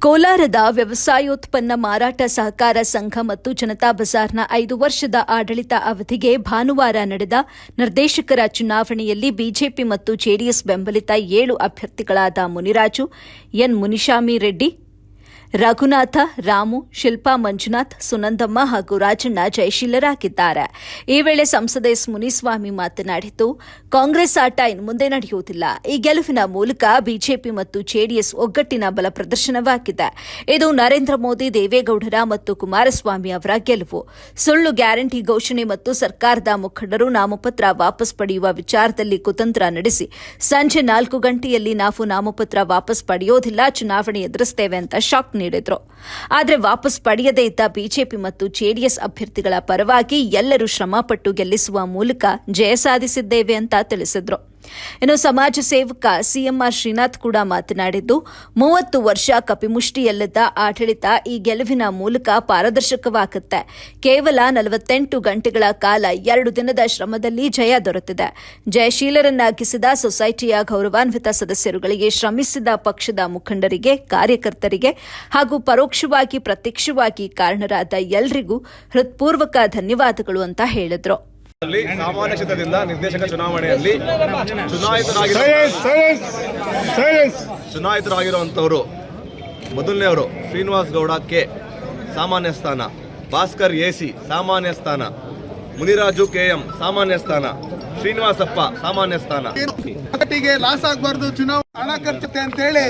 ಕೋಲಾರದ ವ್ಯವಸಾಯೋತ್ಪನ್ನ ಮಾರಾಟ ಸಹಕಾರ ಸಂಘ ಮತ್ತು ಜನತಾ ಬಜಾರ್ನ 5 ವರ್ಷದ ಆಡಳಿತ ಅವಧಿಗೆ ಭಾನುವಾರ ನಡೆದ ನಿರ್ದೇಶಕರ ಚುನಾವಣೆಯಲ್ಲಿ ಬಿಜೆಪಿ ಮತ್ತು ಜೆಡಿಎಸ್ ಬೆಂಬಲಿತ 7 ಅಭ್ಯರ್ಥಿಗಳಾದ ಮುನಿರಾಜು, ಎನ್ ಮುನಿಶಾಮಿ ರೆಡ್ಡಿ, ರಘುನಾಥ, ರಾಮು, ಶಿಲ್ಪಾ ಮಂಜುನಾಥ್, ಸುನಂದಮ್ಮ ಹಾಗೂ ರಾಜಣ್ಣ ಜಯಶೀಲರಾಗಿದ್ದಾರೆ. ಈ ವೇಳೆ ಸಂಸದ ಎಸ್ ಮುನಿಸ್ವಾಮಿ ಮಾತನಾಡಿದ್ದು, ಕಾಂಗ್ರೆಸ್ ಆಟ ಇನ್ನು ಮುಂದೆ ನಡೆಯುವುದಿಲ್ಲ. ಈ ಗೆಲುವಿನ ಮೂಲಕ ಬಿಜೆಪಿ ಮತ್ತು ಜೆಡಿಎಸ್ ಒಗ್ಗಟ್ಟಿನ ಬಲ ಪ್ರದರ್ಶನವಾಗಿದೆ. ಇದು ನರೇಂದ್ರ ಮೋದಿ, ದೇವೇಗೌಡರ ಮತ್ತು ಕುಮಾರಸ್ವಾಮಿ ಅವರ ಗೆಲುವು. ಸುಳ್ಳು ಗ್ಯಾರಂಟಿ ಘೋಷಣೆ ಮತ್ತು ಸರ್ಕಾರದ ಮುಖಂಡರು ನಾಮಪತ್ರ ವಾಪಸ್ ಪಡೆಯುವ ವಿಚಾರದಲ್ಲಿ ಕುತಂತ್ರ ನಡೆಸಿ ಸಂಜೆ 4 ಗಂಟೆಯಲ್ಲಿ ನಾವು ನಾಮಪತ್ರ ವಾಪಸ್ ಪಡೆಯೋದಿಲ್ಲ, ಚುನಾವಣೆ ಎದುರಿಸುತ್ತೇವೆ ಅಂತ ಶಾಕ್ ನೀಡಿದ್ರು. ಆದರೆ ವಾಪಸ್ ಪಡೆಯದೇ ಇದ್ದ ಬಿಜೆಪಿ ಮತ್ತು ಜೆಡಿಎಸ್ ಅಭ್ಯರ್ಥಿಗಳ ಪರವಾಗಿ ಎಲ್ಲರೂ ಶ್ರಮಪಟ್ಟು ಗೆಲ್ಲಿಸುವ ಮೂಲಕ ಜಯ ಸಾಧಿಸಿದ್ದೇವೆ ಅಂತ ತಿಳಿಸಿದ್ರು. ಇನ್ನು ಸಮಾಜ ಸೇವಕ ಸಿಎಂಆರ್ ಶ್ರೀನಾಥ್ ಕೂಡ ಮಾತನಾಡಿದ್ದು, 30 ವರ್ಷ ಕಪಿಮುಷ್ಟಿಯಲ್ಲಿದ್ದ ಆಡಳಿತ ಈ ಗೆಲುವಿನ ಮೂಲಕ ಪಾರದರ್ಶಕವಾಗುತ್ತೆ. ಕೇವಲ 48 ಗಂಟೆಗಳ ಕಾಲ 2 ದಿನದ ಶ್ರಮದಲ್ಲಿ ಜಯ ದೊರೆತಿದೆ. ಜಯಶೀಲರನ್ನಾಗಿಸಿದ ಸೊಸೈಟಿಯ ಗೌರವಾನ್ವಿತ ಸದಸ್ಯರುಗಳಿಗೆ, ಶ್ರಮಿಸಿದ ಪಕ್ಷದ ಮುಖಂಡರಿಗೆ, ಕಾರ್ಯಕರ್ತರಿಗೆ ಹಾಗೂ ಪರೋಕ್ಷವಾಗಿ ಪ್ರತ್ಯಕ್ಷವಾಗಿ ಕಾರಣರಾದ ಎಲ್ಲರಿಗೂ ಹೃತ್ಪೂರ್ವಕ ಧನ್ಯವಾದಗಳು ಅಂತ ಹೇಳಿದ್ರು. ಸಾಮಾನ್ಯ ಕ್ಷೇತ್ರದಿಂದ ನಿರ್ದೇಶಕ ಚುನಾವಣೆಯಲ್ಲಿ ಚುನಾಯಿತರಾಗಿರುವಂತವರು ಮೊದಲನೆಯವರು ಶ್ರೀನಿವಾಸ್ ಗೌಡ ಕೆ ಸಾಮಾನ್ಯ ಸ್ಥಾನ, ಭಾಸ್ಕರ್ ಎಸಿ ಸಾಮಾನ್ಯ ಸ್ಥಾನ, ಮುನಿರಾಜು ಕೆಎಂ ಸಾಮಾನ್ಯ ಸ್ಥಾನ, ಶ್ರೀನಿವಾಸಪ್ಪ ಸಾಮಾನ್ಯ ಸ್ಥಾನ. ಪಾರ್ಟಿಗೆ ಲಾಸ್ ಆಗಬಾರ್ದು, ಚುನಾವಣೆ ಹಣ ಖರ್ಚುತ್ತೆ ಅಂತ ಹೇಳಿ